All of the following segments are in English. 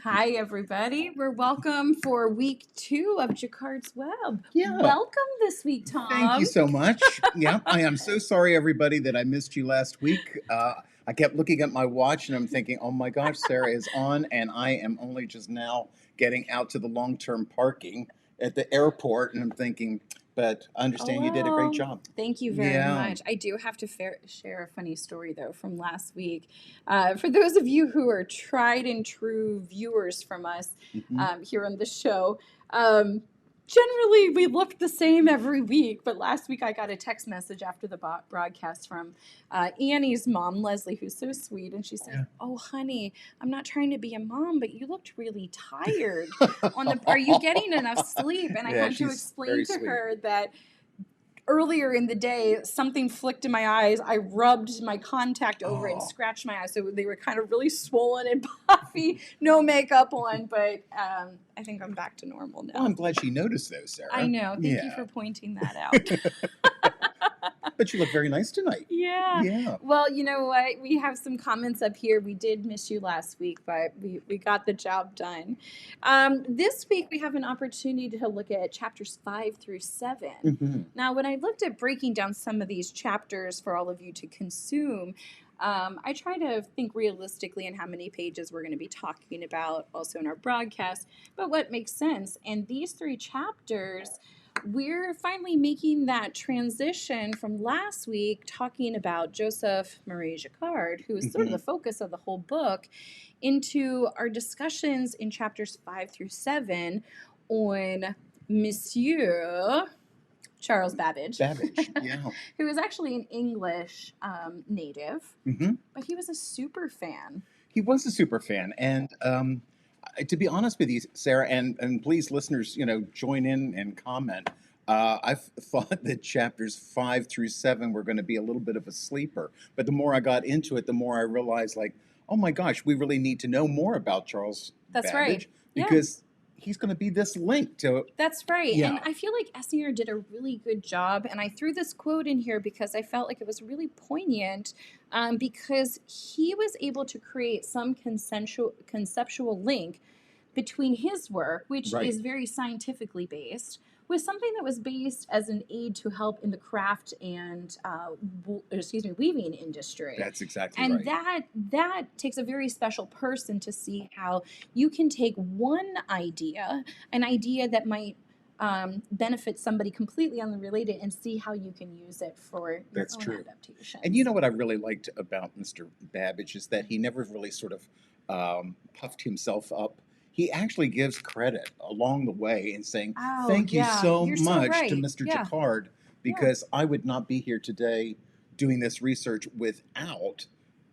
Hi, everybody. We're welcome for week 2 of Jacquard's Web. Yeah. Welcome this week, Tom. Thank you so much. Yeah, I am so sorry, everybody, that I missed you last week. I kept looking at my watch and I'm thinking, oh my gosh, Sarah is on, and I am only just now getting out to the long-term parking at the airport, and I'm thinking, but I understand you did a great job. Thank you very Yeah. much. I do have to share a funny story, though, from last week. For those of you who are tried and true viewers from us here on the show, generally we look the same every week. But last week I got a text message after the broadcast from Annie's mom, Leslie, who's so sweet. And she said, "Oh, honey, I'm not trying to be a mom, but you looked really tired. Are you getting enough sleep?" And I had to explain to her that earlier in the day, something flicked in my eyes. I rubbed my contact over it and scratched my eyes. So they were kind of really swollen and puffy, no makeup on. But I think I'm back to normal now. Well, I'm glad she noticed those, Sarah. I know. Thank you for pointing that out. But you look very nice tonight. Yeah. Well, you know what? We have some comments up here. We did miss you last week, but we got the job done. This week, we have an opportunity to look at chapters 5 through 7. Now, when I looked at breaking down some of these chapters for all of you to consume, I try to think realistically in how many pages we're going to be talking about also in our broadcast, but what makes sense. And these 3 chapters, we're finally making that transition from last week talking about Joseph Marie Jacquard, who is sort of the focus of the whole book, into our discussions in chapters 5 through 7 on Monsieur Charles Babbage. Yeah. Who is actually an English native, but he was a super fan. He was a super fan, and to be honest with you, Sarah, and please, listeners, join in and comment. I thought that chapters 5 through 7 were going to be a little bit of a sleeper, but the more I got into it, the more I realized, like, oh my gosh, we really need to know more about Charles That's Babbage, right. Yeah. Because he's going to be this link to. That's right. Yeah. And I feel like Essinger did a really good job. And I threw this quote in here because I felt like it was really poignant because he was able to create some conceptual link between his work, which is very scientifically based, with something that was based as an aid to help in the craft and weaving industry. That's exactly right. And that takes a very special person to see how you can take one idea, an idea that might benefit somebody completely unrelated, and see how you can use it for your own adaptation. And you know what I really liked about Mr. Babbage is that he never really sort of puffed himself up. He actually gives credit along the way in saying, thank you so much to Mr. Jacquard, because I would not be here today doing this research without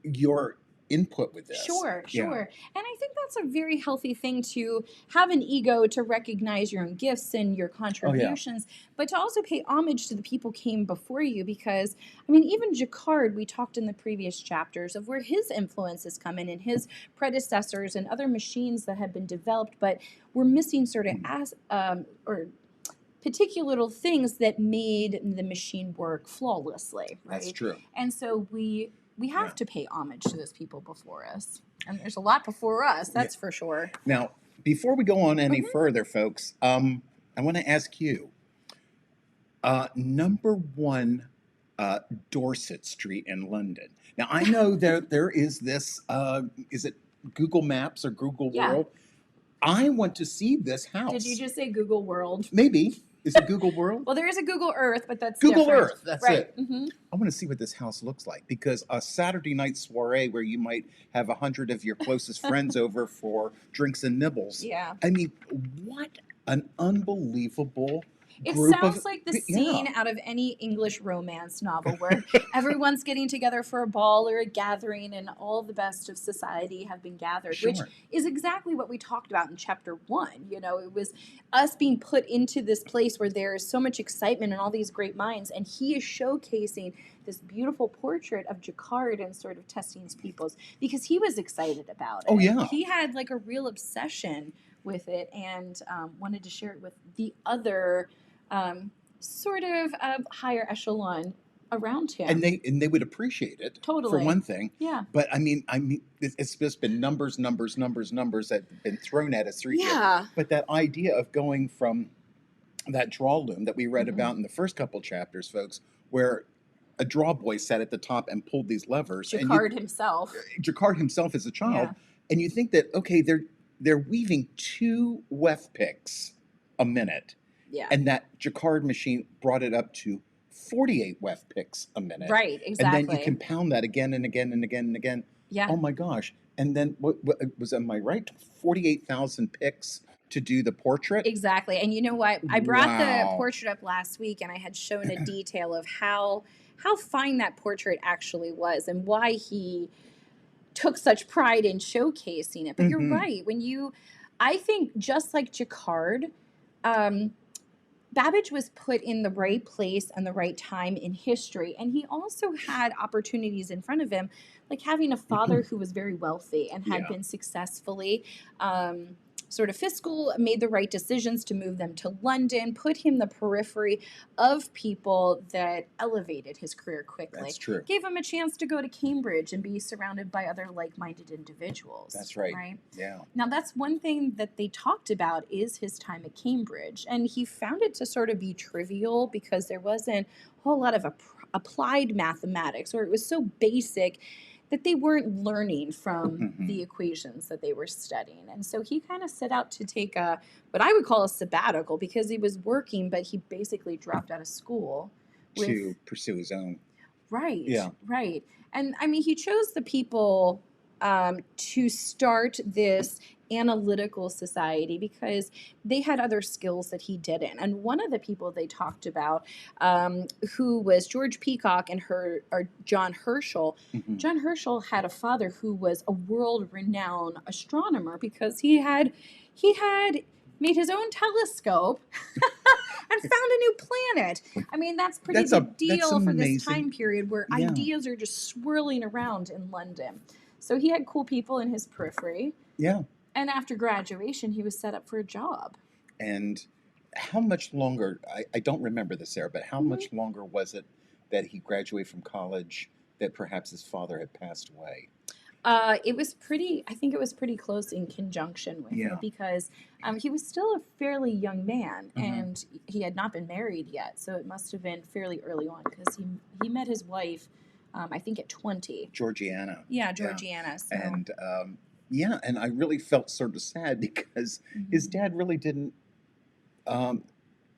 your input with this. Sure. And I think that's a very healthy thing, to have an ego, to recognize your own gifts and your contributions, but to also pay homage to the people came before you. Because, I mean, even Jacquard, we talked in the previous chapters of where his influences come in and his predecessors and other machines that have been developed, but we're missing sort of particular little things that made the machine work flawlessly, right? That's true. And so we have to pay homage to those people before us. And there's a lot before us, that's for sure. Now, before we go on any further, folks, I want to ask you, number 1 Dorset Street in London. Now, I know there is this, is it Google Maps or Google World? I want to see this house. Did you just say Google World? Maybe. Is it Google World? Well, there is a Google Earth, but that's Google different. Earth. That's it. I want to see what this house looks like, because a Saturday night soiree where you might have 100 of your closest friends over for drinks and nibbles. Yeah. I mean, what an unbelievable It group sounds like the scene out of any English romance novel where everyone's getting together for a ball or a gathering, and all the best of society have been gathered, which is exactly what we talked about in chapter 1. You know, it was us being put into this place where there is so much excitement and all these great minds, and he is showcasing this beautiful portrait of Jacquard and sort of testing his peoples because he was excited about it. Oh, yeah. He had like a real obsession with it, and wanted to share it with the other sort of higher echelon around him. And they would appreciate it for Totally. one thing. Yeah. But I mean, it's just been numbers that have been thrown at us through here. Yeah. But that idea of going from that draw loom that we read Mhm. about in the first couple chapters, folks, where a draw boy sat at the top and pulled these levers. Jacquard himself. Jacquard himself as a child, Yeah. and you think that okay, they're weaving 2 weft picks a minute, Yeah. and that Jacquard machine brought it up to 48 weft picks a minute. Right, exactly. And then you compound that again and again and again and again. Yeah. Oh my gosh! And then what was, am I right? 48,000 picks to do the portrait. Exactly. And you know what? I brought the Wow. portrait up last week, and I had shown a detail of how fine that portrait actually was and why he took such pride in showcasing it. But you're Mhm. right. I think just like Jacquard, Babbage was put in the right place and the right time in history. And he also had opportunities in front of him, like having a father who was very wealthy and had Yeah. been successfully sort of fiscal, made the right decisions to move them to London, put him the periphery of people that elevated his career quickly. That's true. Gave him a chance to go to Cambridge and be surrounded by other like-minded individuals. That's right. Right? Yeah. Now, that's one thing that they talked about is his time at Cambridge. And he found it to sort of be trivial because there wasn't a whole lot of applied mathematics, or it was so basic that they weren't learning from Mhm. the equations that they were studying. And so he kind of set out to take what I would call a sabbatical, because he was working, but he basically dropped out of school. To pursue his own. Right. Yeah. Right. And I mean, he chose the people to start this analytical society because they had other skills that he didn't. And one of the people they talked about, who was George Peacock and John Herschel. Mhm. John Herschel had a father who was a world-renowned astronomer because he had made his own telescope and found a new planet. I mean, that's pretty big deal for this time period where Yeah. ideas are just swirling around in London. So he had cool people in his periphery. Yeah. And after graduation, he was set up for a job. And how much longer, I don't remember this, Sarah, but how much longer was it that he graduated from college that perhaps his father had passed away? I think it was pretty close in conjunction with Yeah. it because he was still a fairly young man Mhm. and he had not been married yet. So it must have been fairly early on because he met his wife, I think at 20. Georgiana. Yeah, Georgiana. So. And and I really felt sort of sad because his dad really didn't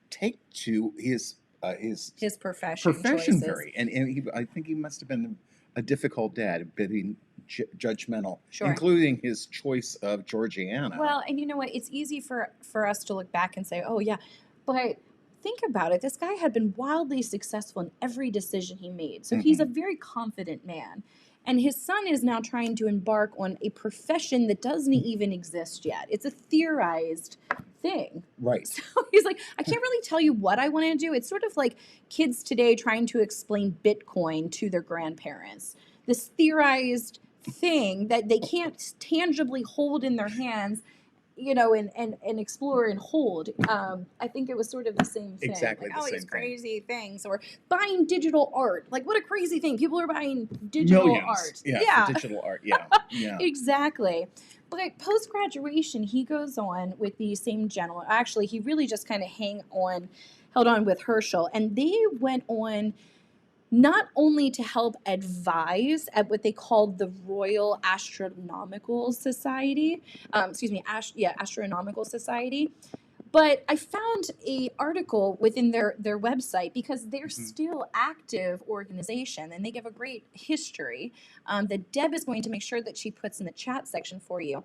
take to his profession choices. very, and I think he must have been a difficult dad, being judgmental, Sure. including his choice of Georgiana. Well, and you know what? It's easy for us to look back and say, "Oh yeah," but think about it. This guy had been wildly successful in every decision he made, so he's a very confident man. And his son is now trying to embark on a profession that doesn't even exist yet. It's a theorized thing. Right. So he's like, I can't really tell you what I want to do. It's sort of like kids today trying to explain Bitcoin to their grandparents. This theorized thing that they can't tangibly hold in their hands, and explore and hold. I think it was sort of the same thing. Exactly like, the oh, same these thing. crazy things, or buying digital art. Like, what a crazy thing! People are buying digital Millions. art. Yeah. For digital art. Yeah. Yeah. Exactly. But post graduation, he goes on with the same gentleman. Actually, he really just kind of held on with Herschel, and they went on not only to help advise at what they called the Royal Astronomical Society, Astronomical Society, but I found a article within their website because they're still active organization and they give a great history that Deb is going to make sure that she puts in the chat section for you.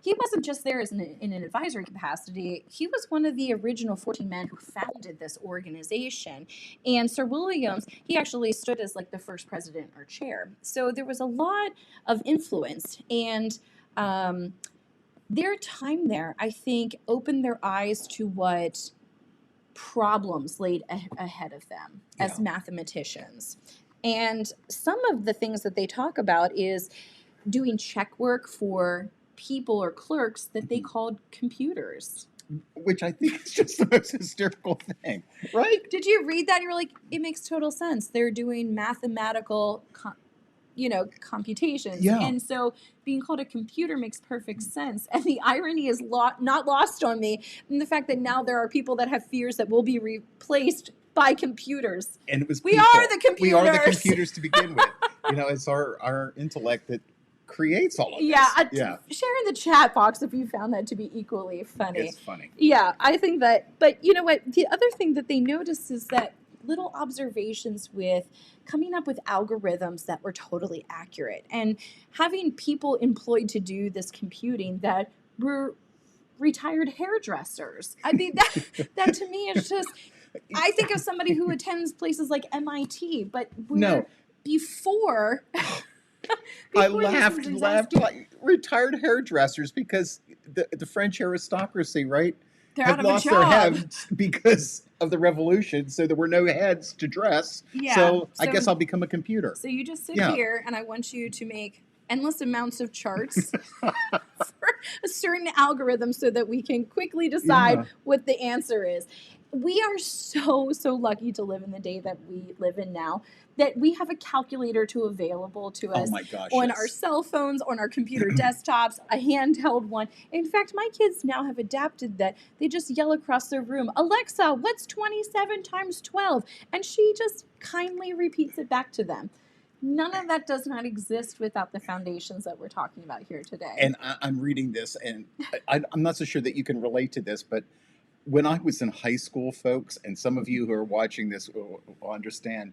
He wasn't just there in an advisory capacity. He was one of the original 14 men who founded this organization. And Sir Williams, he actually stood as like the first president or chair. So there was a lot of influence. And their time there, I think, opened their eyes to what problems laid ahead of them as mathematicians. And some of the things that they talk about is doing check work for people or clerks that they called computers. which I think is just the most hysterical thing, right? Did you read that? You were like, it makes total sense. They're doing mathematical computations. Yeah. And so being called a computer makes perfect sense. And the irony is not lost on me in the fact that now there are people that have fears that will be replaced by computers. And it was We people. are the computers. We are the computers to begin with. It's our intellect that creates all of this. Yeah. Share in the chat box if you found that to be equally funny. It's funny. Yeah, I think that. But you know what? The other thing that they noticed is that little observations with coming up with algorithms that were totally accurate and having people employed to do this computing that were retired hairdressers. I mean, that to me is just, I think of somebody who attends places like MIT, but before I laughed like retired hairdressers because the French aristocracy, right? They're had out of lost a their job heads because of the revolution, so there were no heads to dress. Yeah. So I guess I'll become a computer. So you just sit here, and I want you to make endless amounts of charts for a certain algorithm so that we can quickly decide what the answer is. We are so lucky to live in the day that we live in now, that we have a calculator available to us on our cell phones, on our computer desktops, a handheld one. In fact, my kids now have adapted that. They just yell across their room, Alexa, what's 27 times 12? And she just kindly repeats it back to them. None of that does not exist without the foundations that we're talking about here today. And I'm reading this, and I'm not so sure that you can relate to this, but when I was in high school, folks, and some of you who are watching this will understand,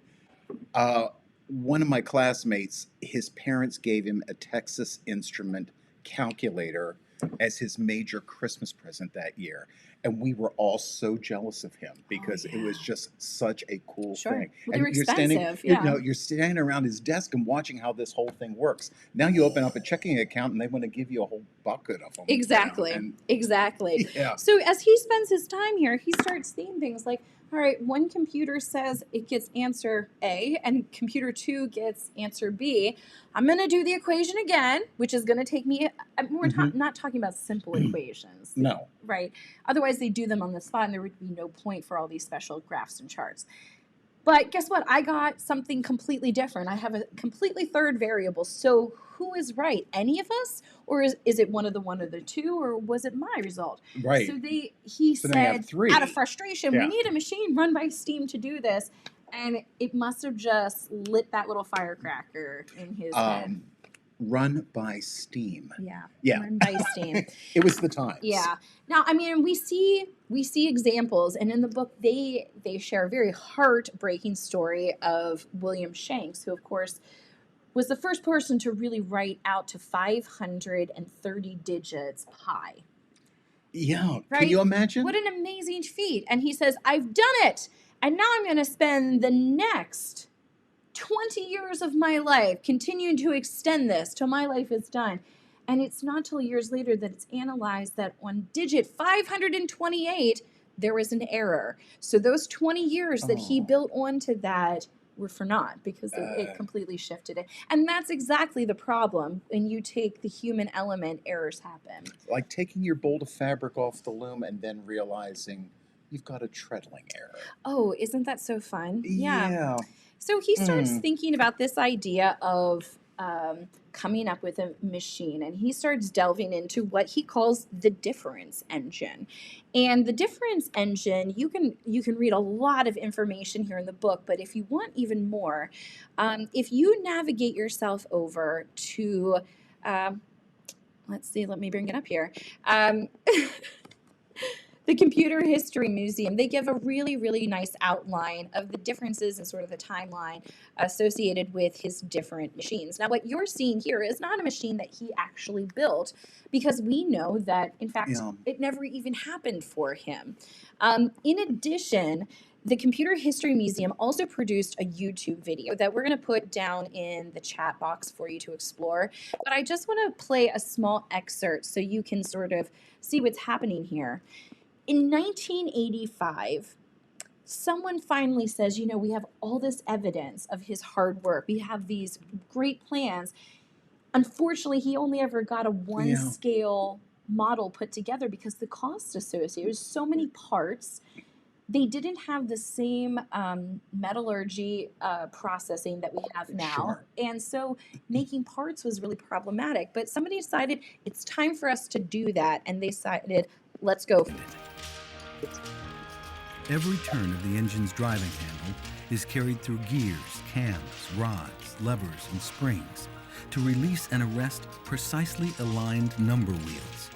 one of my classmates, his parents gave him a Texas Instrument calculator as his major Christmas present that year. And we were all so jealous of him because it was just such a cool thing. Well, they were expensive. You're standing around his desk and watching how this whole thing works. Now you open up a checking account and they want to give you a whole bucket of them. Exactly. Exactly. Yeah. So as he spends his time here, he starts seeing things like, all right, one computer says it gets answer A and computer 2 gets answer B. I'm going to do the equation again, which is going to take me, we're not talking about simple equations. No. Right. Otherwise, they do them on the spot and there would be no point for all these special graphs and charts. But guess what? I got something completely different. I have a completely third variable. So who is right? Any of us? Or is it one of the two? Or was it my result? Right. So he said, out of frustration, we need a machine run by Steam to do this. And it must have just lit that little firecracker in his head. Run by Steam. Yeah. Run by Steam. It was the times. Yeah. Now, I mean, we see examples, and in the book they share a very heartbreaking story of William Shanks, who of course was the first person to really write out to 530 digits pi. Yeah. Right? Can you imagine? What an amazing feat. And he says, I've done it. And now I'm going to spend the next 20 years of my life continuing to extend this till my life is done. And it's not till years later that it's analyzed that on digit 528, there was an error. So those 20 years that he built onto that were for naught because it completely shifted it. And that's exactly the problem. When you take the human element, errors happen. Like taking your bolt of fabric off the loom and then realizing you've got a treadling error. Oh, isn't that so fun? Yeah. So he starts thinking about this idea of coming up with a machine, and he starts delving into what he calls the difference engine. And the difference engine, you can read a lot of information here in the book, but if you want even more, if you navigate yourself over to, let's see, let me bring it up here. The Computer History Museum, they give a really, really nice outline of the differences and sort of the timeline associated with his different machines. Now, what you're seeing here is not a machine that he actually built, because we know that, in fact, it never even happened for him. In addition, the Computer History Museum also produced a YouTube video that we're going to put down in the chat box for you to explore. But I just want to play a small excerpt so you can sort of see what's happening here. In 1985, someone finally says, you know, we have all this evidence of his hard work. We have these great plans. Unfortunately, he only ever got a one-scale model put together because the cost associated with so many parts. They didn't have the same metallurgy processing that we have now. Sure. And so making parts was really problematic. But somebody decided it's time for us to do that. And they decided, let's go. Every turn of the engine's driving handle is carried through gears, cams, rods, levers, and springs to release and arrest precisely aligned number wheels.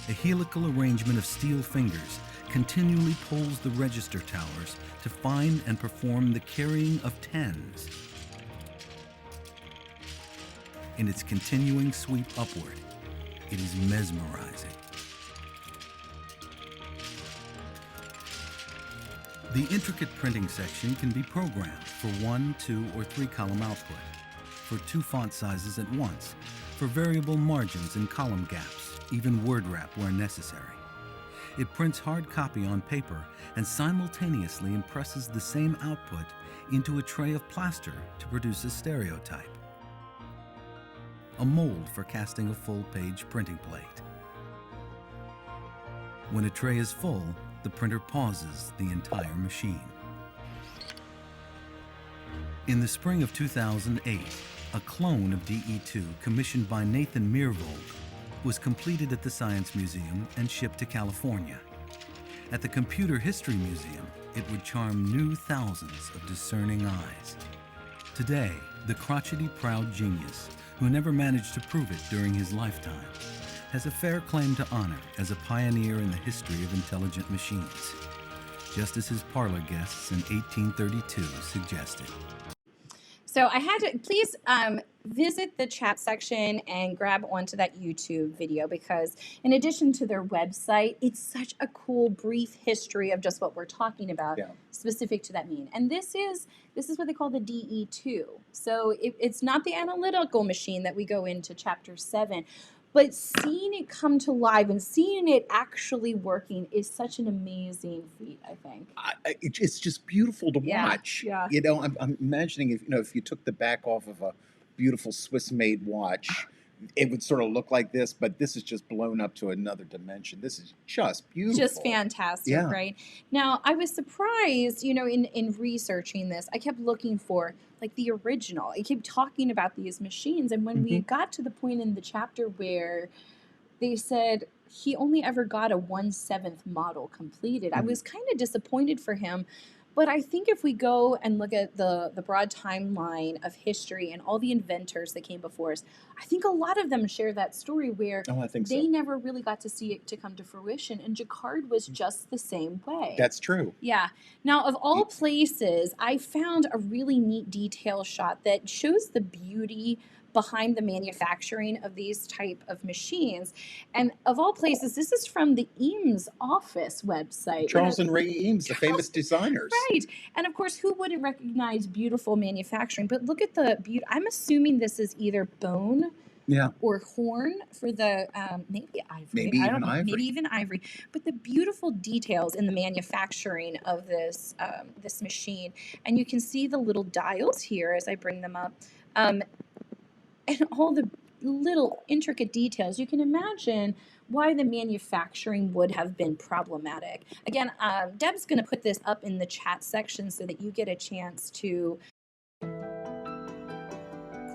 A helical arrangement of steel fingers continually pulls the register towers to find and perform the carrying of tens. In its continuing sweep upward, it is mesmerizing. The intricate printing section can be programmed for 1, 2, or 3 column output, for 2 font sizes at once, for variable margins and column gaps, even word wrap where necessary. It prints hard copy on paper and simultaneously impresses the same output into a tray of plaster to produce a stereotype, a mold for casting a full-page printing plate. When a tray is full, the printer pauses the entire machine. In the spring of 2008, a clone of DE2 commissioned by Nathan Myhrvold was completed at the Science Museum and shipped to California. At the Computer History Museum, it would charm new thousands of discerning eyes. Today, the crotchety proud genius, who never managed to prove it during his lifetime, has a fair claim to honor as a pioneer in the history of intelligent machines, just as his parlor guests in 1832 suggested. So I had to please visit the chat section and grab onto that YouTube video, because in addition to their website, it's such a cool brief history of just what we're talking about, specific to that machine. And this is what they call the DE2. So it's not the analytical machine that we go into chapter 7. But seeing it come to life and seeing it actually working is such an amazing feat, I think. It's just beautiful to watch. Yeah. You know, I'm imagining if you took the back off of a beautiful Swiss-made watch, it would sort of look like this, but this is just blown up to another dimension. This is just beautiful. Just fantastic, right? Now, I was surprised, in researching this, I kept looking for like the original. I kept talking about these machines, and when we got to the point in the chapter where they said he only ever got a 1/7 model completed, I was kind of disappointed for him. But I think if we go and look at the broad timeline of history and all the inventors that came before us, I think a lot of them share that story where they never really got to see it to come to fruition. And Jacquard was just the same way. That's true. Yeah. Now, of all places, I found a really neat detail shot that shows the beauty behind the manufacturing of these type of machines. And of all places, this is from the Eames office website. Charles and Ray Eames, the famous designers. Right. And of course, who wouldn't recognize beautiful manufacturing? But look at the beauty. I'm assuming this is either bone or horn for the maybe ivory. Maybe even ivory. But the beautiful details in the manufacturing of this this machine. And you can see the little dials here as I bring them up. And all the little intricate details. You can imagine why the manufacturing would have been problematic. Again, Deb's going to put this up in the chat section so that you get a chance to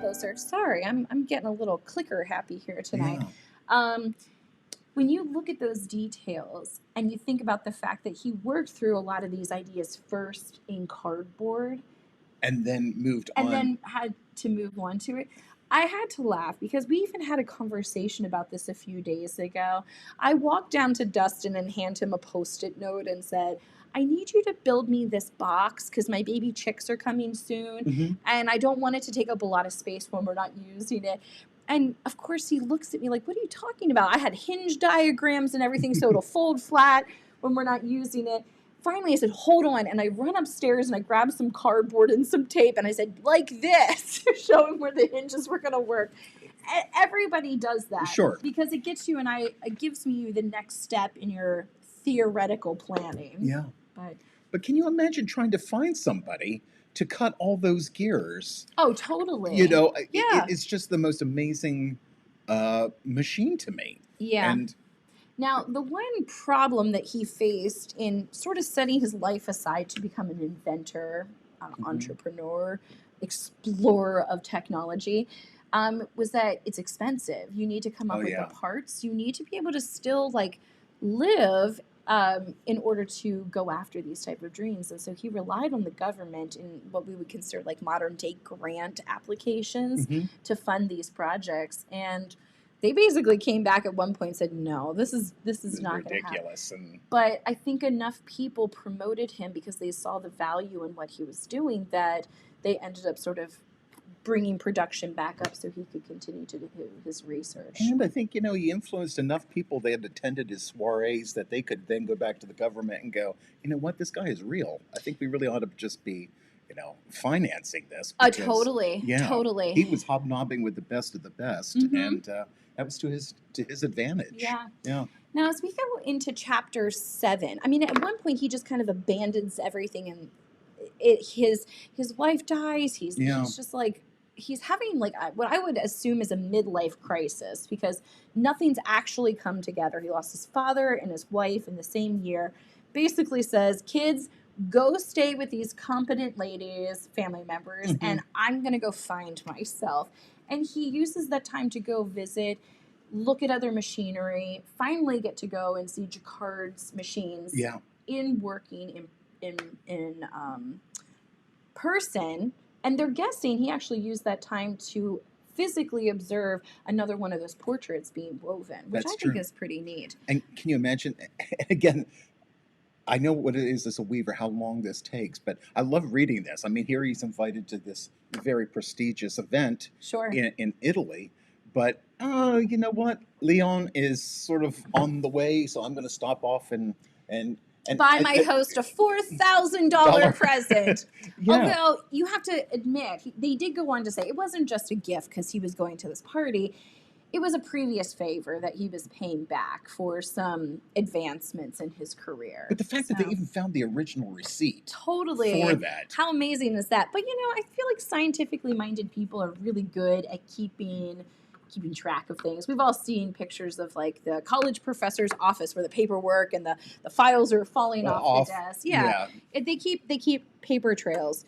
closer. Sorry, I'm getting a little clicker happy here tonight. When you look at those details and you think about the fact that he worked through a lot of these ideas first in cardboard and then moved on. And then had to move on to it. I had to laugh because we even had a conversation about this a few days ago. I walked down to Dustin and handed him a Post-it note and said, I need you to build me this box because my baby chicks are coming soon and I don't want it to take up a lot of space when we're not using it. And of course he looks at me like, what are you talking about? I had hinge diagrams and everything so it'll fold flat when we're not using it. Finally, I said, hold on. And I run upstairs and I grab some cardboard and some tape. And I said, like this, show him where the hinges were going to work. Everybody does that. Sure. Because it gets you it gives you the next step in your theoretical planning. Yeah. But can you imagine trying to find somebody to cut all those gears? Oh, totally. You know, it's just the most amazing machine to me. Yeah. And Now, the one problem that he faced in sort of setting his life aside to become an inventor, entrepreneur, explorer of technology, was that it's expensive. You need to come up with the parts. You need to be able to still like live in order to go after these type of dreams. And so he relied on the government in what we would consider like modern day grant applications to fund these projects. And they basically came back at one point and said, no, this is not going to happen. But I think enough people promoted him because they saw the value in what he was doing that they ended up sort of bringing production back up so he could continue to do his research. And I think, he influenced enough people that had attended his soirees that they could then go back to the government and go, you know what, this guy is real. I think we really ought to just be, financing this. Because, totally. Totally. He was hobnobbing with the best of the best, and that was to his advantage. Yeah. Yeah. Now, as we go into chapter 7, I mean, at one point he just kind of abandons everything, and his wife dies. He's just like, he's having like what I would assume is a midlife crisis because nothing's actually come together. He lost his father and his wife in the same year. Basically says, kids, go stay with these competent ladies, family members, and I'm going to go find myself. And he uses that time to go visit, look at other machinery, finally get to go and see Jacquard's machines in working in person. And they're guessing he actually used that time to physically observe another one of those portraits being woven, which I think is pretty neat. And can you imagine, again, I know what it is as a weaver, how long this takes, but I love reading this. I mean, here he's invited to this very prestigious event in Italy, but you know what? Leon is sort of on the way, so I'm going to stop off and buy my host a $4,000 present. Although you have to admit, they did go on to say it wasn't just a gift because he was going to this party. It was a previous favor that he was paying back for some advancements in his career. But the fact that they even found the original receipt for that. How amazing is that? But, I feel like scientifically minded people are really good at keeping track of things. We've all seen pictures of like the college professor's office where the paperwork and the files are falling off the desk. Yeah. They keep paper trails.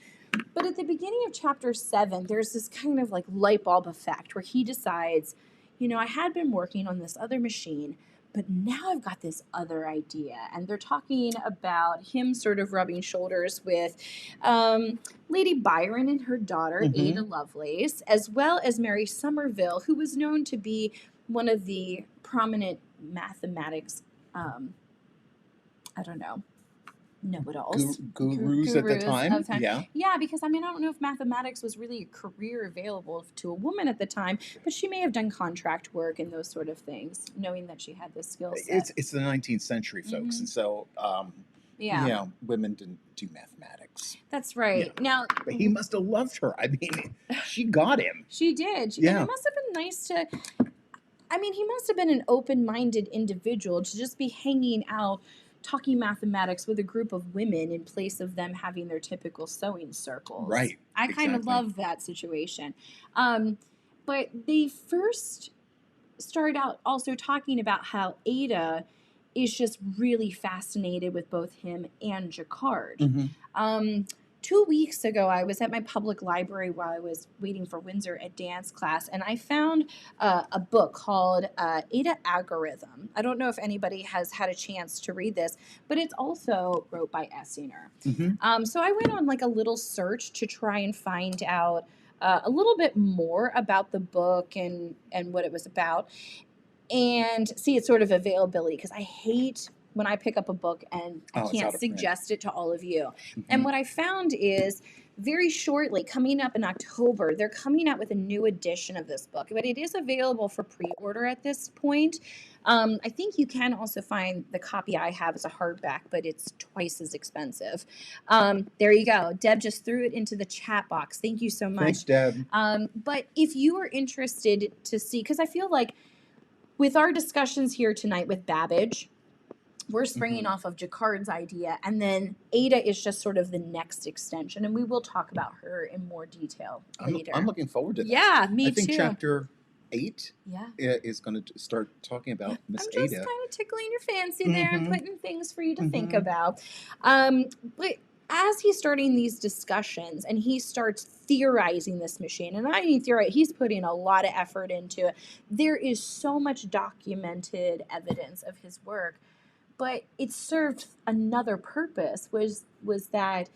But at the beginning of chapter 7, there's this kind of like light bulb effect where he decides, I had been working on this other machine, but now I've got this other idea. And they're talking about him sort of rubbing shoulders with Lady Byron and her daughter, Ada Lovelace, as well as Mary Somerville, who was known to be one of the prominent mathematics, know-it-alls. Gurus at the time. Yeah, because I don't know if mathematics was really a career available to a woman at the time, but she may have done contract work and those sort of things, knowing that she had this skill set. It's the 19th century, folks, and so women didn't do mathematics. That's right. Now, but he must have loved her. I mean, she got him. She did. And it must have been nice to. He must have been an open-minded individual to just be hanging out, talking mathematics with a group of women in place of them having their typical sewing circles. Right. I kind of love that situation. But they first started out also talking about how Ada is just really fascinated with both him and Jacquard. 2 weeks ago, I was at my public library while I was waiting for Windsor at dance class, and I found a book called Ada Algorithm. I don't know if anybody has had a chance to read this, but it's also wrote by Essinger. So I went on like a little search to try and find out a little bit more about the book and what it was about, and see its sort of availability, because I hate when I pick up a book and I can't suggest it to all of you. And what I found is very shortly, coming up in October, they're coming out with a new edition of this book, but it is available for pre-order at this point. I think you can also find the copy I have as a hardback, but it's twice as expensive. There you go. Deb just threw it into the chat box. Thank you so much. Thanks, Deb. But if you are interested to see, because I feel like with our discussions here tonight with Babbage, we're springing off of Jacquard's idea, and then Ada is just sort of the next extension, and we will talk about her in more detail later. I'm looking forward to that. Yeah, me too. I think chapter 8 Yeah. is going to start talking about Miss I'm just Ada. kind of tickling your fancy there and putting things for you to think Mhm. about. But as he's starting these discussions and he starts theorizing this machine, and I mean theorize, he's putting a lot of effort into it. There is so much documented evidence of his work, but it served another purpose, was that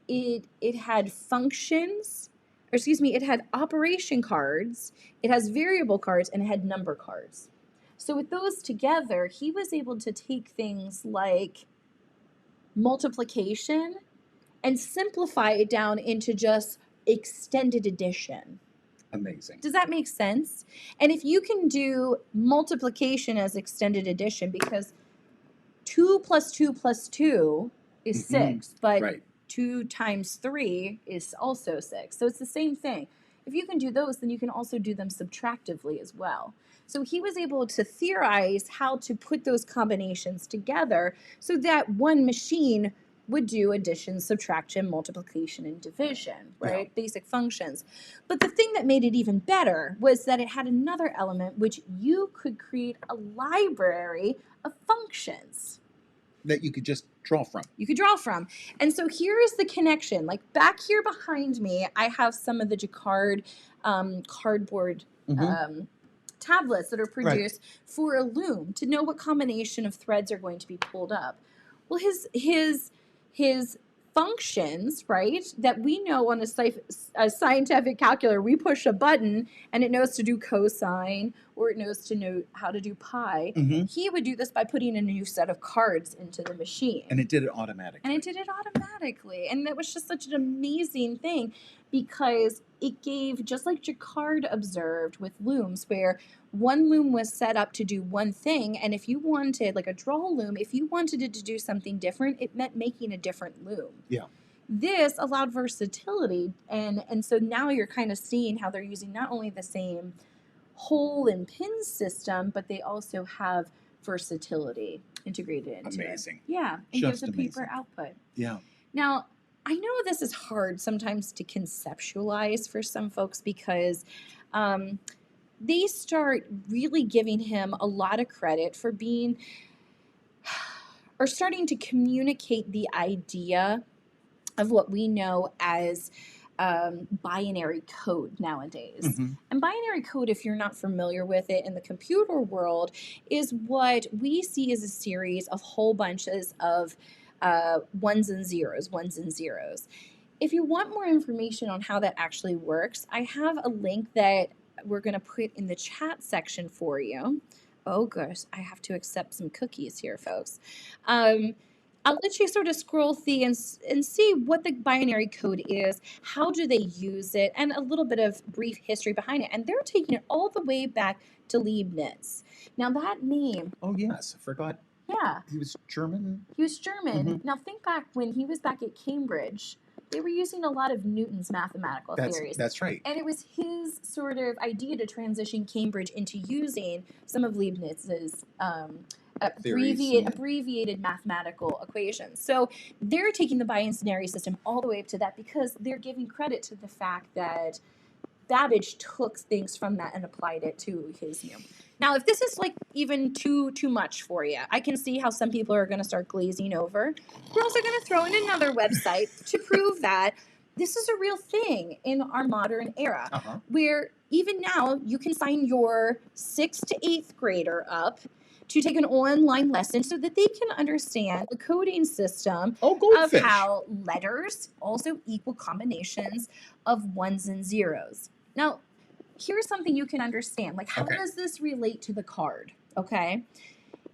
it had functions, or excuse me, it had operation cards, it has variable cards, and it had number cards. So with those together, he was able to take things like multiplication and simplify it down into just extended addition. Amazing. Does that make sense? And if you can do multiplication as extended addition, because 2 plus 2 plus 2 is 6, but Right. 2 times 3 is also 6. So it's the same thing. If you can do those, then you can also do them subtractively as well. So he was able to theorize how to put those combinations together so that one machine would do addition, subtraction, multiplication, and division, right? Yeah. Basic functions. But the thing that made it even better was that it had another element, which you could create a library of functions That you could just draw from. you could draw from. And so here is the connection. Like back here behind me, I have some of the Jacquard cardboard tablets that are produced for a loom to know what combination of threads are going to be pulled up. Well, his functions, right, that we know on a scientific calculator, we push a button and it knows to do cosine or it knows to know how to do pi. He would do this by putting a new set of cards into the machine. And it did it automatically. And that was just such an amazing thing because it gave, just like Jacquard observed with looms, where one loom was set up to do one thing, and if you wanted, like a draw loom, if you wanted it to do something different, it meant making a different loom. Yeah. This allowed versatility, and so now you're kind of seeing how they're using not only the same hole and pin system, but they also have versatility integrated into Amazing. it. Yeah, and Just gives a paper amazing. output. Yeah. Now, I know this is hard sometimes to conceptualize for some folks because they start really giving him a lot of credit for being or starting to communicate the idea of what we know as binary code nowadays. And binary code, if you're not familiar with it in the computer world, is what we see as a series of whole bunches of ones and zeros. If you want more information on how that actually works, I have a link that we're going to put in the chat section for you. Oh gosh, I have to accept some cookies here, folks. I'll let you sort of scroll through and see what the binary code is, how do they use it, and a little bit of brief history behind it. And they're taking it all the way back to Leibniz. Now that name. Oh yes, I forgot. Yeah. He was German. Now think back when he was back at Cambridge. They were using a lot of Newton's mathematical theories. That's right. And it was his sort of idea to transition Cambridge into using some of Leibniz's abbreviated mathematical equations. So they're taking the binary system all the way up to that because they're giving credit to the fact that Babbage took things from that and applied it to his new. Now, if this is like even too much for you, I can see how some people are going to start glazing over. We're also going to throw in another website to prove that this is a real thing in our modern era, where even now you can sign your 6th to 8th grader up to take an online lesson so that they can understand the coding system of how letters also equal combinations of ones and zeros. Now, here's something you can understand. Like, how does this relate to the card? Okay.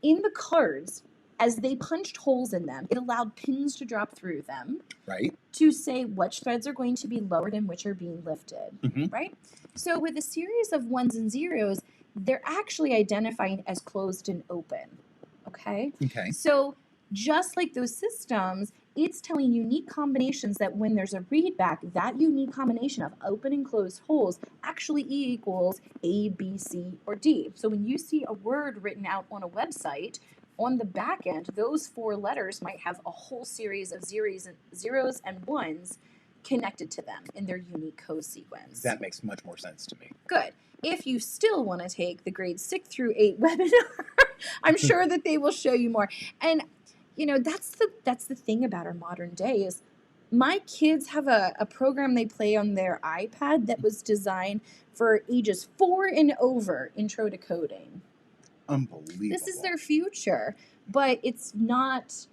In the cards, as they punched holes in them, it allowed pins to drop through them. Right. To say which threads are going to be lowered and which are being lifted. Right? So with a series of ones and zeros, they're actually identifying as closed and open. Okay? So just like those systems, it's telling unique combinations that when there's a readback, that unique combination of open and closed holes actually equals A, B, C, or D. So when you see a word written out on a website, on the back end, those 4 letters might have a whole series of zeros and ones connected to them in their unique code sequence. That makes much more sense to me. Good. If you still want to take the grades 6 through 8 webinar, I'm sure that they will show you more. And that's the thing about our modern day is my kids have a program they play on their iPad that was designed for ages 4 and over, intro to coding. Unbelievable. This is their future, but it's not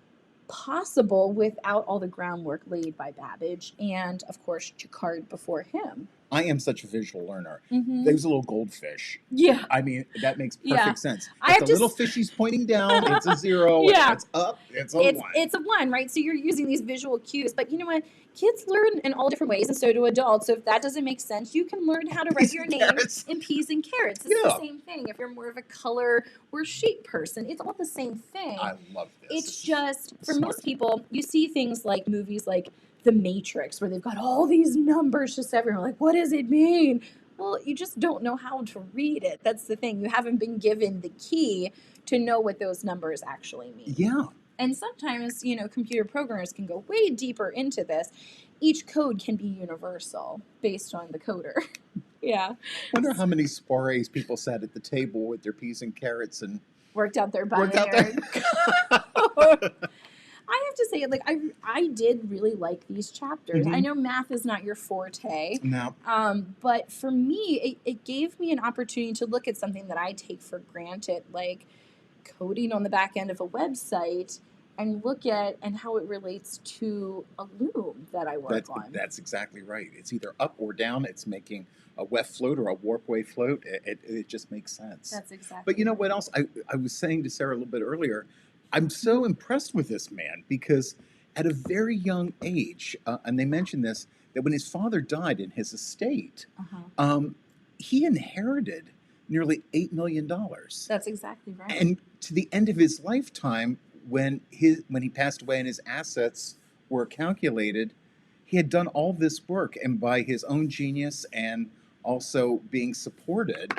possible without all the groundwork laid by Babbage and, of course, Jacquard before him. I am such a visual learner. Mm-hmm. There's a little goldfish. Yeah. I mean, that makes perfect sense. I If have the little fishy's pointing down, it's a 0. Yeah. If it's up, it's a 1. It's a 1, right? So you're using these visual cues. But you know what? Kids learn in all different ways, and so do adults. So if that doesn't make sense, you can learn how to write your name in peas and carrots. It's the same thing. If you're more of a color or shape person, it's all the same thing. I love this. It's just, for most people, you see things like movies like The Matrix, where they've got all these numbers just everywhere. Like, what does it mean? Well, you just don't know how to read it. That's the thing. You haven't been given the key to know what those numbers actually mean. Yeah. And sometimes, computer programmers can go way deeper into this. Each code can be universal based on the coder. Yeah. Wonder how many soirees people sat at the table with their peas and carrots and worked out their binary. I have to say, I did really like these chapters. Mm-hmm. I know math is not your forte. No. But for me, it gave me an opportunity to look at something that I take for granted, like coding on the back end of a website, and look at and how it relates to a loom that I work on. That's exactly right. It's either up or down. It's making a weft float or a warp wave float. It just makes sense. That's exactly. But you know what else? I was saying to Sarah a little bit earlier, I'm so impressed with this man because at a very young age, and they mentioned this, that when his father died in his estate, he inherited nearly $8 million. That's exactly right. And to the end of his lifetime, when he passed away and his assets were calculated, he had done all this work, and by his own genius and also being supported,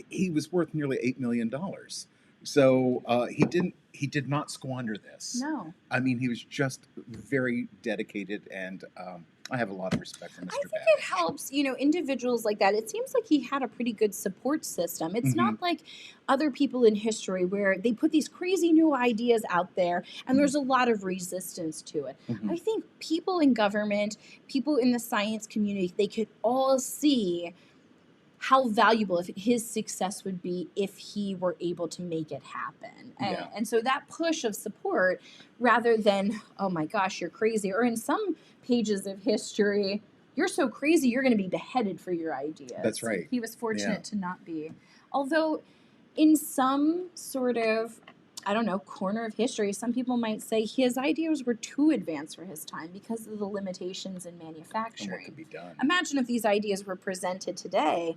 he was worth nearly $8 million. So he did not squander this. No. I mean, he was just very dedicated, and I have a lot of respect for Mr. I think Babbage. it helps, individuals like that. It seems like he had a pretty good support system. It's not like other people in history where they put these crazy new ideas out there and there's a lot of resistance to it. I think people in government, people in the science community, they could all see how valuable if his success would be if he were able to make it happen. And so that push of support, rather than, oh my gosh, you're crazy, or in some pages of history, you're so crazy, you're going to be beheaded for your ideas. That's right. He was fortunate to not be. Although in some sort of, corner of history, some people might say his ideas were too advanced for his time because of the limitations in manufacturing. And what could be done. Imagine if these ideas were presented today.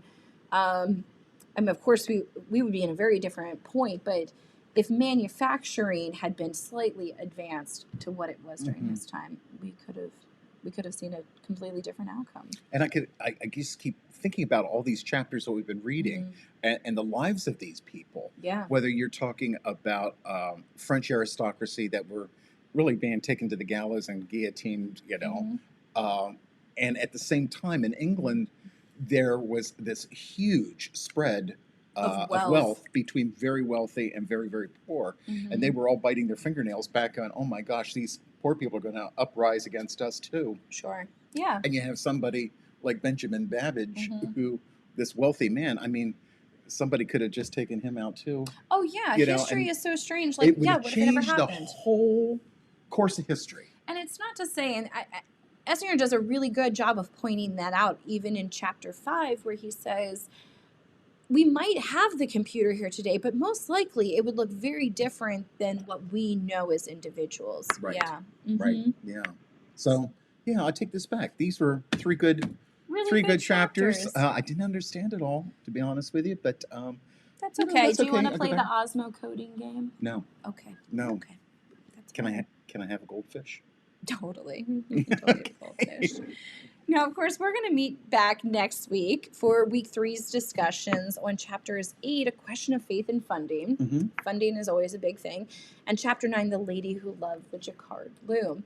Of course, we would be in a very different point, but if manufacturing had been slightly advanced to what it was during his time, we could have seen a completely different outcome. And I just keep thinking about all these chapters that we've been reading and the lives of these people. Yeah. Whether you're talking about French aristocracy that were really being taken to the gallows and guillotined, and at the same time in England, there was this huge spread of wealth between very wealthy and very, very poor. And they were all biting their fingernails back on, oh my gosh, these poor people are going to uprise against us too. Sure. Yeah. And you have somebody like Benjamin Babbage, who, this wealthy man, I mean, somebody could have just taken him out too. Oh yeah, history is so strange. Like, what if it never happened? The whole course of history. And it's not to say, and Essinger does a really good job of pointing that out, even in chapter 5, where he says, we might have the computer here today, but most likely it would look very different than what we know as individuals. Right. Yeah. Right. Yeah. So, I take this back. These were three good chapters. I didn't understand it all, to be honest with you, but that's okay. Do you want to play the Osmo coding game? No. Okay. No. Okay. That's Can I have a goldfish? Totally. You can totally have a goldfish. Now, of course, we're going to meet back next week for week 3's discussions on chapters 8, A Question of Faith and Funding. Funding is always a big thing. And chapter 9, The Lady Who Loved the Jacquard Loom.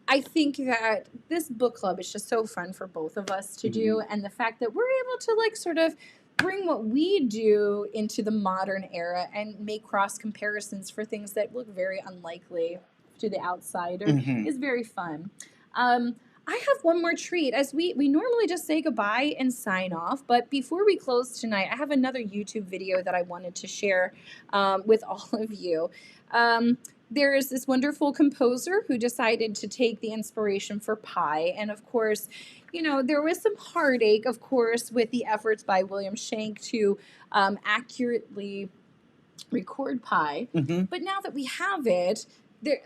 I think that this book club is just so fun for both of us to do, and the fact that we're able to like sort of bring what we do into the modern era and make cross comparisons for things that look very unlikely to the outsider is very fun. I have one more treat as we normally just say goodbye and sign off. But before we close tonight, I have another YouTube video that I wanted to share with all of you. There is this wonderful composer who decided to take the inspiration for Pi. And of course, you know, there was some heartache, of course, with the efforts by William Shank to accurately record Pi. But now that we have it, there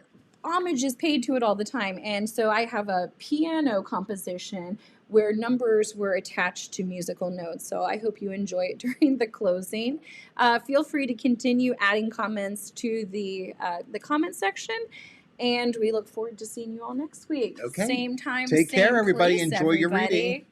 homage is paid to it all the time. And so I have a piano composition where numbers were attached to musical notes. So I hope you enjoy it during the closing. Feel free to continue adding comments to the comment section. And we look forward to seeing you all next week. Okay. Same time, Take same care, everybody. place, Enjoy your everybody. reading.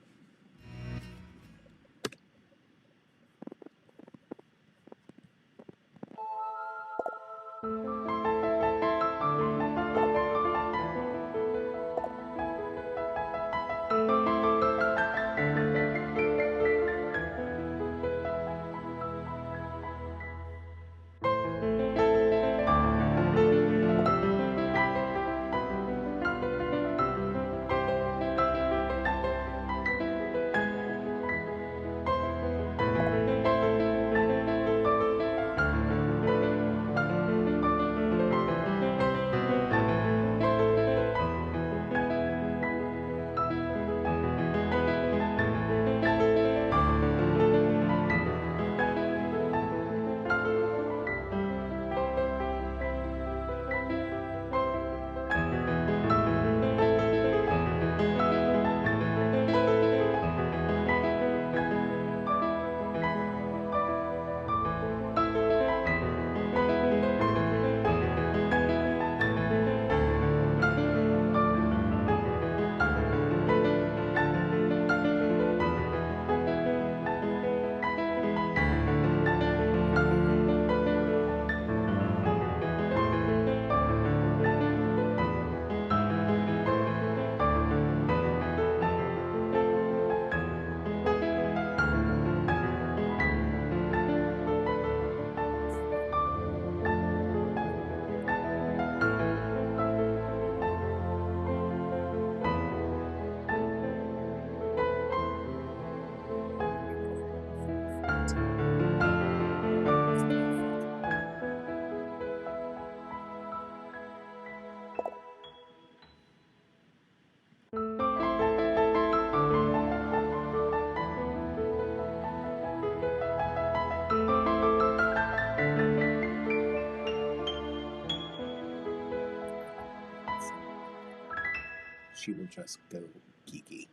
She will just go geeky.